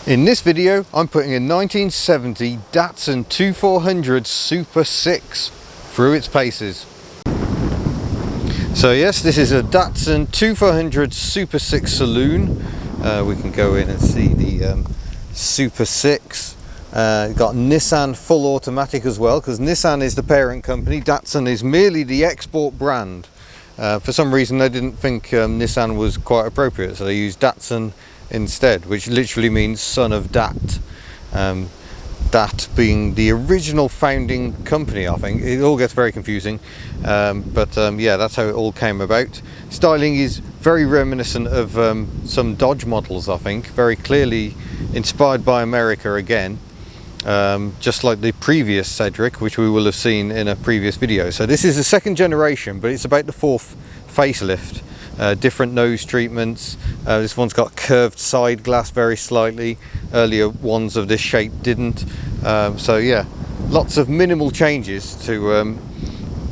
In this video, I'm putting a 1970 Datsun 2400 Super 6 through its paces. So yes, this is a Datsun 2400 Super 6 saloon. We can go in and see the Super 6. Got Nissan full automatic as well, because Nissan is the parent company, Datsun is merely the export brand. For some reason they didn't think Nissan was quite appropriate, so they used Datsun instead, which literally means son of Dat. Dat being the original founding company, I think. It all gets very confusing, but yeah, that's how it all came about. Styling is very reminiscent of some Dodge models, I think, very clearly inspired by America again, just like the previous Cedric, which we will have seen in a previous video. So this is the second generation, but it's about the fourth facelift. Different nose treatments. This one's got curved side glass very slightly. Earlier ones of this shape didn't. So yeah, lots of minimal changes to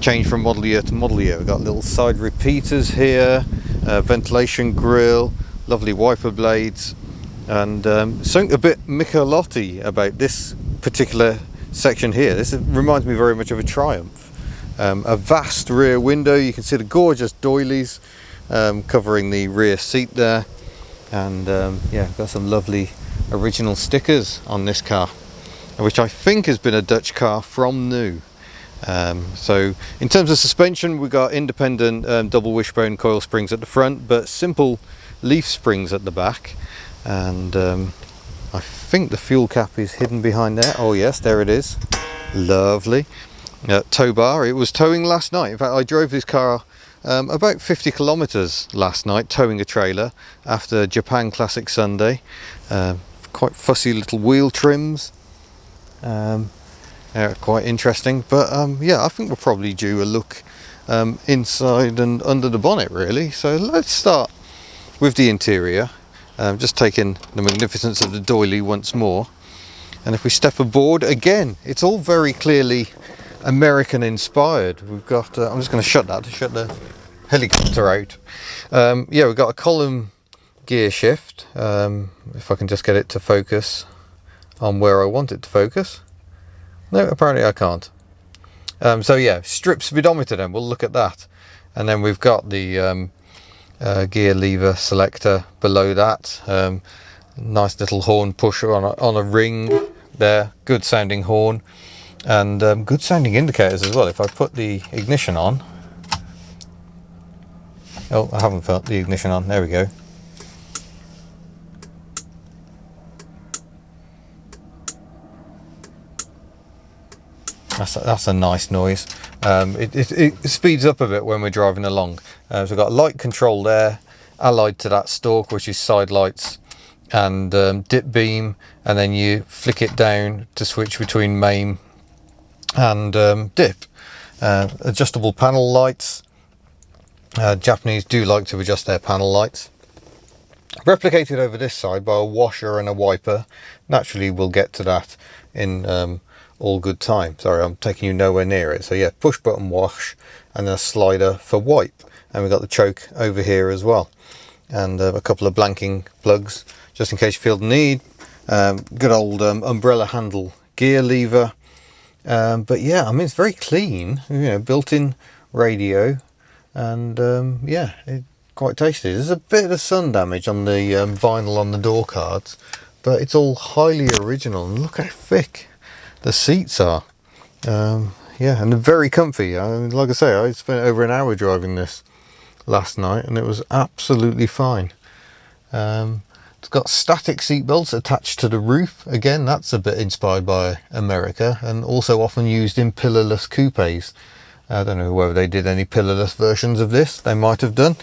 change from model year to model year. We've got little side repeaters here, ventilation grille, lovely wiper blades, and something a bit Michelotti about this particular section here. This reminds me very much of a Triumph. A vast rear window. You can see the gorgeous doilies covering the rear seat there, and yeah, got some lovely original stickers on this car, which I think has been a Dutch car from new. So in terms of suspension, we got independent double wishbone coil springs at the front, but simple leaf springs at the back, and I think the fuel cap is hidden behind there. Oh yes, there it is. Lovely. Tow bar. It was towing last night. In fact, I drove this car about 50 kilometers last night, towing a trailer after Japan Classic Sunday. Quite fussy little wheel trims. Quite interesting, but yeah, I think we're probably due a look inside and under the bonnet, really. So let's start with the interior. Just taking the magnificence of the doily once more, and if we step aboard again, it's all very clearly American inspired. We've got I'm just going to shut that to shut the helicopter out. Yeah, we've got a column gear shift, if I can just get it to focus on where I want it to focus. No, apparently I can't. So yeah, strip speedometer, then we'll look at that, and then we've got the gear lever selector below that. Nice little horn pusher on a ring there, good sounding horn, and good sounding indicators as well. If I put the ignition on, oh, I haven't put the ignition on, there we go. That's a nice noise. It speeds up a bit when we're driving along. So we've got light control there, allied to that stalk, which is side lights and dip beam, and then you flick it down to switch between main and dip. Adjustable panel lights. Japanese do like to adjust their panel lights. Replicated over this side by a washer and a wiper. Naturally we'll get to that in all good time. Sorry, I'm taking you nowhere near it. So yeah, push button wash, and then a slider for wipe, and we've got the choke over here as well, and a couple of blanking plugs just in case you feel the need. Good old umbrella handle gear lever. But yeah, I mean, it's very clean, you know, built-in radio, and yeah, quite tasty. There's a bit of sun damage on the vinyl on the door cards, but it's all highly original, and look how thick the seats are. Yeah, and they're very comfy. I mean, like I say, I spent over an hour driving this last night, and it was absolutely fine. It's got static seat belts attached to the roof. Again, that's a bit inspired by America, and also often used in pillarless coupes. I don't know whether they did any pillarless versions of this. They might have done.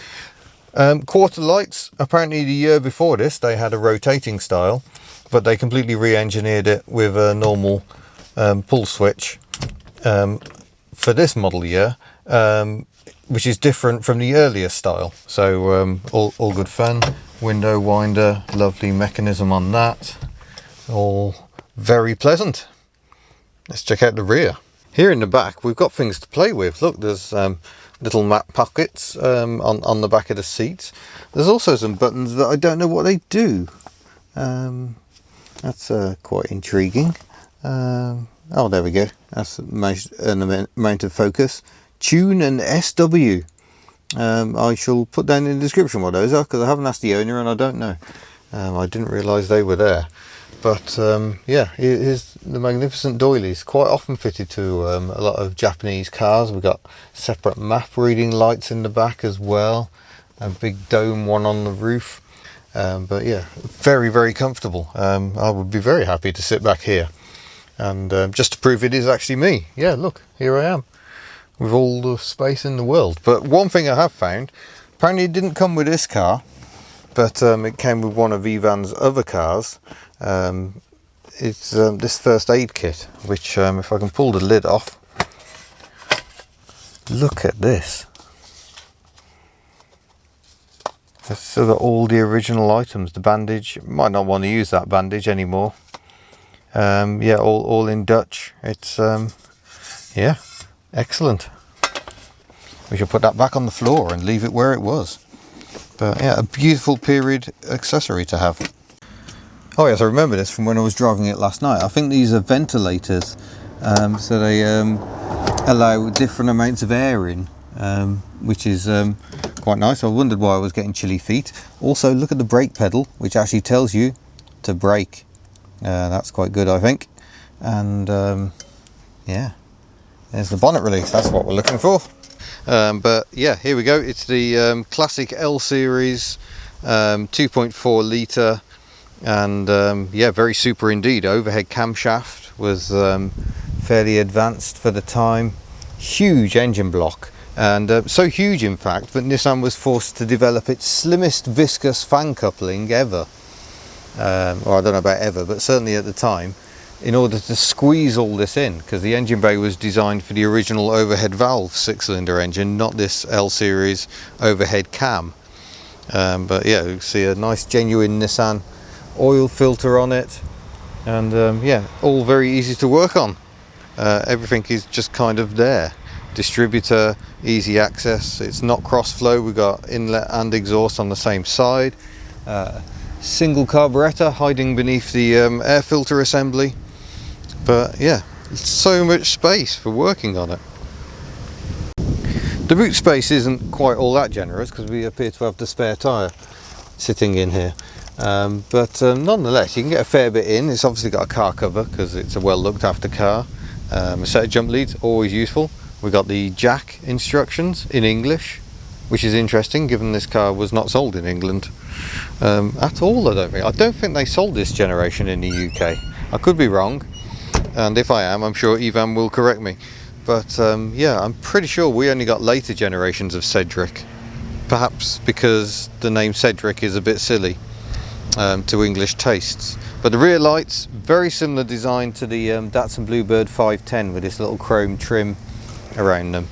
Quarter lights. Apparently the year before this they had a rotating style, but they completely re-engineered it with a normal pull switch for this model year, which is different from the earlier style. So all good fun. Window winder, lovely mechanism on that, all very pleasant. Let's check out the rear. Here in the back we've got things to play with. Look, there's little map pockets on the back of the seat. There's also some buttons that I don't know what they do. That's quite intriguing. Oh, there we go. That's an amount of focus. Tune and SW. I shall put down in the description what those are, because I haven't asked the owner and I don't know. I didn't realise they were there. But yeah, here's the magnificent doilies, quite often fitted to a lot of Japanese cars. We've got separate map reading lights in the back as well, a big dome one on the roof. But yeah, very, very comfortable. I would be very happy to sit back here. And just to prove it is actually me. Yeah, look, here I am, with all the space in the world. But one thing I have found, apparently it didn't come with this car, but it came with one of Ivan's other cars. It's this first aid kit, which if I can pull the lid off, look at this. I've still got all the original items. The bandage, might not want to use that bandage anymore. Yeah, all in Dutch. It's yeah, excellent. We should put that back on the floor and leave it where it was. But yeah, a beautiful period accessory to have. Oh yes, I remember this from when I was driving it last night. I think these are ventilators, so they allow different amounts of air in, which is quite nice. I wondered why I was getting chilly feet. Also, look at the brake pedal, which actually tells you to brake. That's quite good, I think. And yeah, there's the bonnet release. That's what we're looking for. But yeah, here we go. It's the classic L series 2.4 litre, and yeah, very super indeed. Overhead camshaft was fairly advanced for the time. Huge engine block, and so huge in fact that Nissan was forced to develop its slimmest viscous fan coupling ever. Or I don't know about ever, but certainly at the time, in order to squeeze all this in, because the engine bay was designed for the original overhead valve 6-cylinder engine, not this L series overhead cam. But yeah, you see a nice genuine Nissan oil filter on it, and yeah, all very easy to work on. Everything is just kind of there. Distributor, easy access. It's not cross flow. We've got inlet and exhaust on the same side. Single carburettor hiding beneath the air filter assembly. But yeah, so much space for working on it. The boot space isn't quite all that generous, because we appear to have the spare tyre sitting in here. But nonetheless, you can get a fair bit in. It's obviously got a car cover because it's a well looked after car. A set of jump leads, always useful. We've got the jack instructions in English, which is interesting given this car was not sold in England at all. I don't think they sold this generation in the UK. I could be wrong, and if I am, I'm sure Ivan will correct me. But yeah, I'm pretty sure we only got later generations of Cedric, perhaps because the name Cedric is a bit silly to English tastes. But the rear lights, very similar design to the Datsun Bluebird 510 with this little chrome trim around them.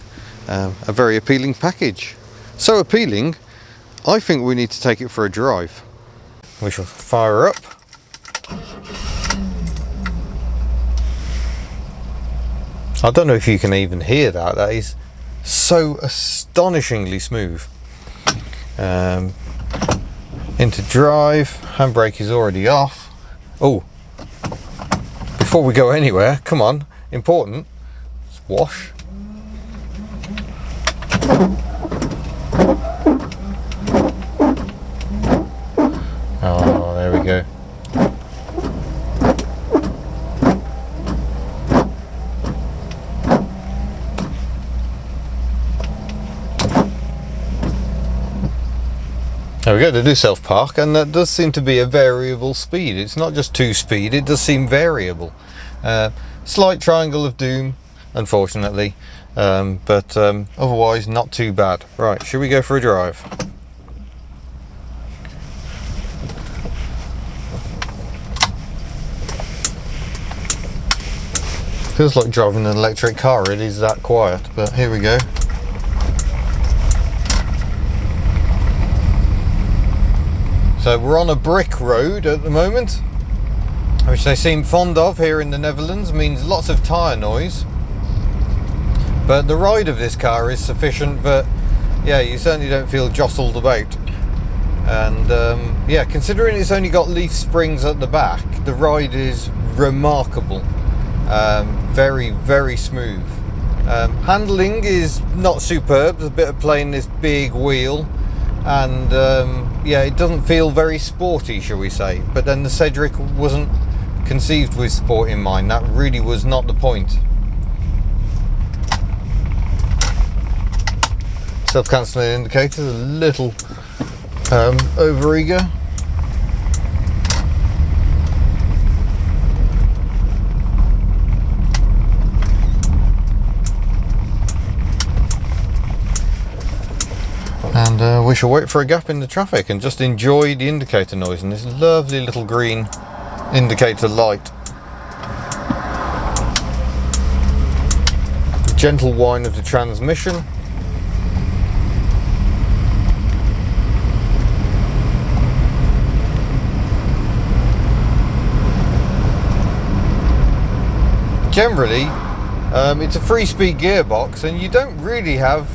A very appealing package. So appealing, I think we need to take it for a drive. We shall fire up. I don't know if you can even hear that. That is so astonishingly smooth. Into drive. Handbrake is already off. Oh, before we go anywhere, come on, important. Let's wash. Oh, there we go. There we go, they do self-park, and that does seem to be a variable speed. It's not just 2-speed, it does seem variable. Slight triangle of doom, unfortunately, but otherwise not too bad. Right, should we go for a drive? Feels like driving an electric car, it is that quiet, but here we go. So we're on a brick road at the moment, which they seem fond of here in the Netherlands. Means lots of tyre noise, but the ride of this car is sufficient that, yeah, you certainly don't feel jostled about. And yeah, considering it's only got leaf springs at the back, the ride is remarkable. Very, very smooth. Handling is not superb. There's a bit of play in this big wheel, and yeah, it doesn't feel very sporty, shall we say. But then the Cedric wasn't conceived with sport in mind. That really was not the point. Self-cancelling indicators, a little over eager. And we shall wait for a gap in the traffic and just enjoy the indicator noise and this lovely little green indicator light. Gentle whine of the transmission. Generally, it's a 3-speed gearbox and you don't really have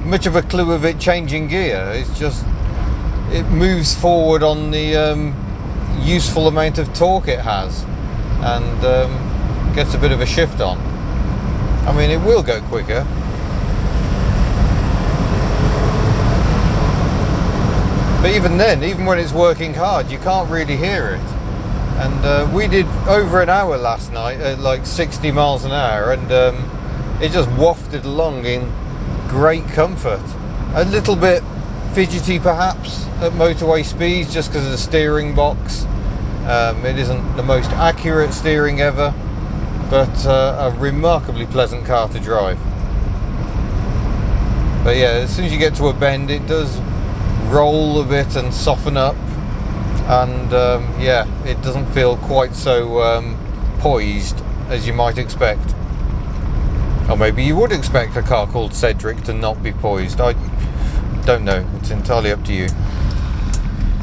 much of a clue of it changing gear. It's just, it moves forward on the useful amount of torque it has, and gets a bit of a shift on. I mean, it will go quicker. But even then, even when it's working hard, you can't really hear it. And we did over an hour last night at like 60 miles an hour, and it just wafted along in great comfort. A little bit fidgety perhaps at motorway speeds just because of the steering box. It isn't the most accurate steering ever, but a remarkably pleasant car to drive. But yeah, as soon as you get to a bend, it does roll a bit and soften up, and yeah, it doesn't feel quite so poised as you might expect. Or maybe you would expect a car called Cedric to not be poised. I don't know, it's entirely up to you.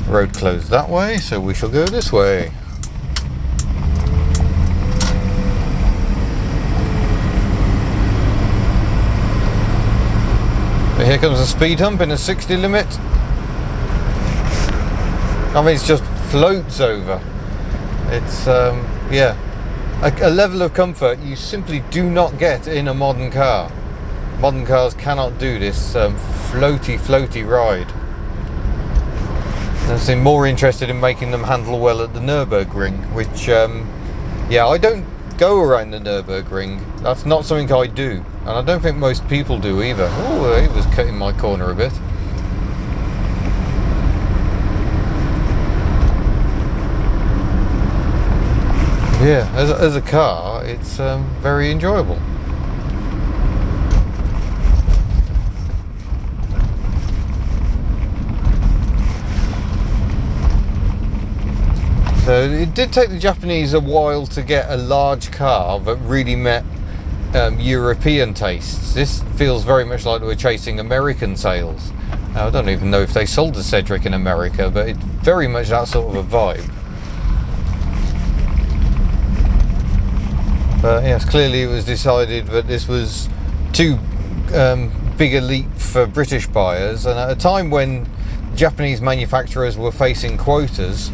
Road closed that way, so we shall go this way. But here comes a speed hump in a 60 limit. I mean, it just floats over. It's yeah, a level of comfort you simply do not get in a modern car. Modern cars cannot do this floaty ride. I seem more interested in making them handle well at the Nürburgring, which yeah, I don't go around the Nürburgring. That's not something I do, and I don't think most people do either. Oh, it was cutting my corner a bit. Yeah, as a car, it's very enjoyable. So it did take the Japanese a while to get a large car that really met European tastes. This feels very much like they were chasing American sales. Now, I don't even know if they sold the Cedric in America, but it's very much that sort of a vibe. But yes, clearly it was decided that this was too big a leap for British buyers, and at a time when Japanese manufacturers were facing quotas,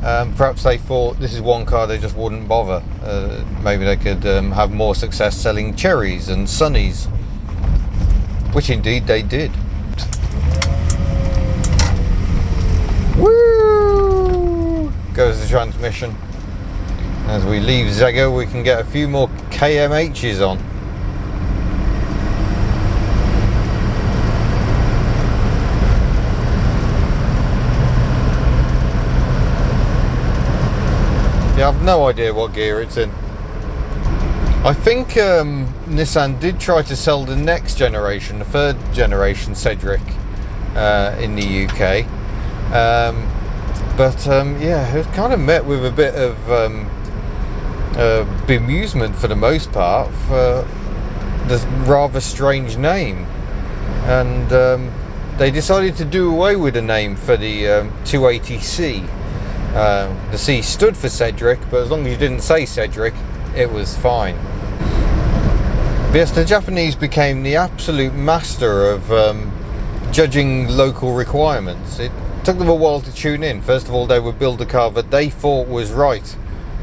perhaps they thought this is one car they just wouldn't bother. Maybe they could have more success selling Cherries and Sunnies, which indeed they did. Woo! Goes the transmission. As we leave Zego, we can get a few more KMHs on. Yeah, I've no idea what gear it's in. I think Nissan did try to sell the next generation, the 3rd generation Cedric in the UK. But yeah, it was kind of met with a bit of bemusement for the most part for the rather strange name, and they decided to do away with the name for the 280C. The C stood for Cedric, but as long as you didn't say Cedric, it was fine. But yes, the Japanese became the absolute master of judging local requirements. took them a while to tune in. First of all, they would build a car that they thought was right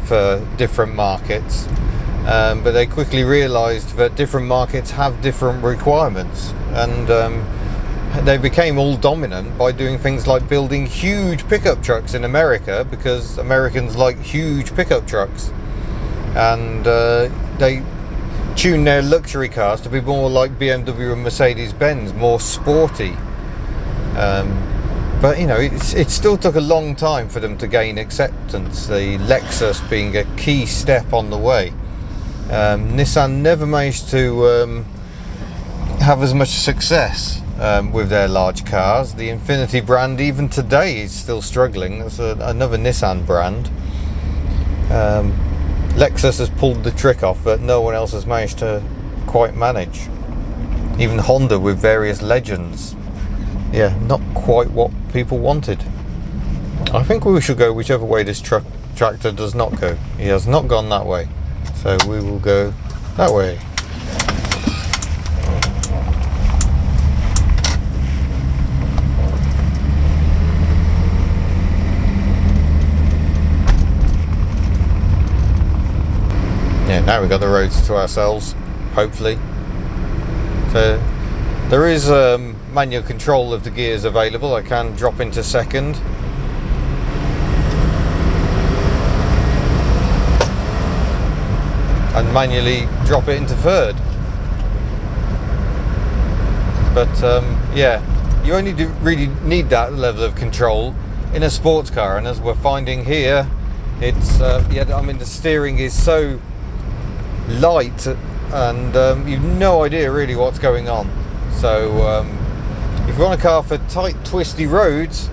for different markets, but they quickly realized that different markets have different requirements, and they became all dominant by doing things like building huge pickup trucks in America, because Americans like huge pickup trucks, and they tuned their luxury cars to be more like BMW and Mercedes-Benz, more sporty. But you know, it still took a long time for them to gain acceptance, the Lexus being a key step on the way. Nissan never managed to have as much success with their large cars. The Infiniti brand, even today, is still struggling. That's another Nissan brand. Lexus has pulled the trick off that no one else has managed to quite manage. Even Honda with various Legends. Yeah, not quite what people wanted. I think we should go whichever way this tractor does not go. He has not gone that way, so we will go that way. Yeah, now we've got the roads to ourselves, hopefully. So there is manual control of the gears available. I can drop into second. And manually drop it into third. But yeah, you only really need that level of control in a sports car, and as we're finding here, it's yeah, I mean, the steering is so light, and you've no idea really what's going on. So if you want a car for tight, twisty roads,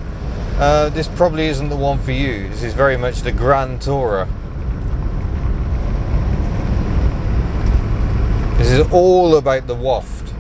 this probably isn't the one for you. This is very much the Grand Tourer. This is all about the waft.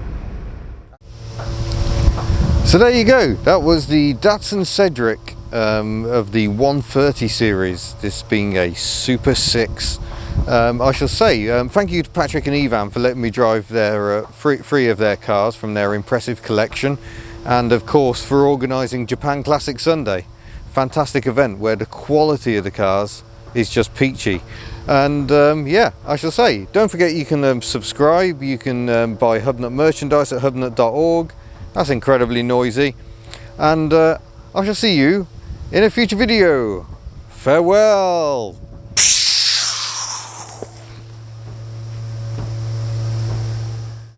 So there you go. That was the Datsun Cedric of the 130 series, this being a Super 6. I shall say thank you to Patrick and Ivan for letting me drive their three of their cars from their impressive collection, and of course for organising Japan Classic Sunday. Fantastic event where the quality of the cars is just peachy. And yeah, I shall say, don't forget you can subscribe, you can buy Hubnut merchandise at hubnut.org. That's incredibly noisy. And I shall see you in a future video. Farewell!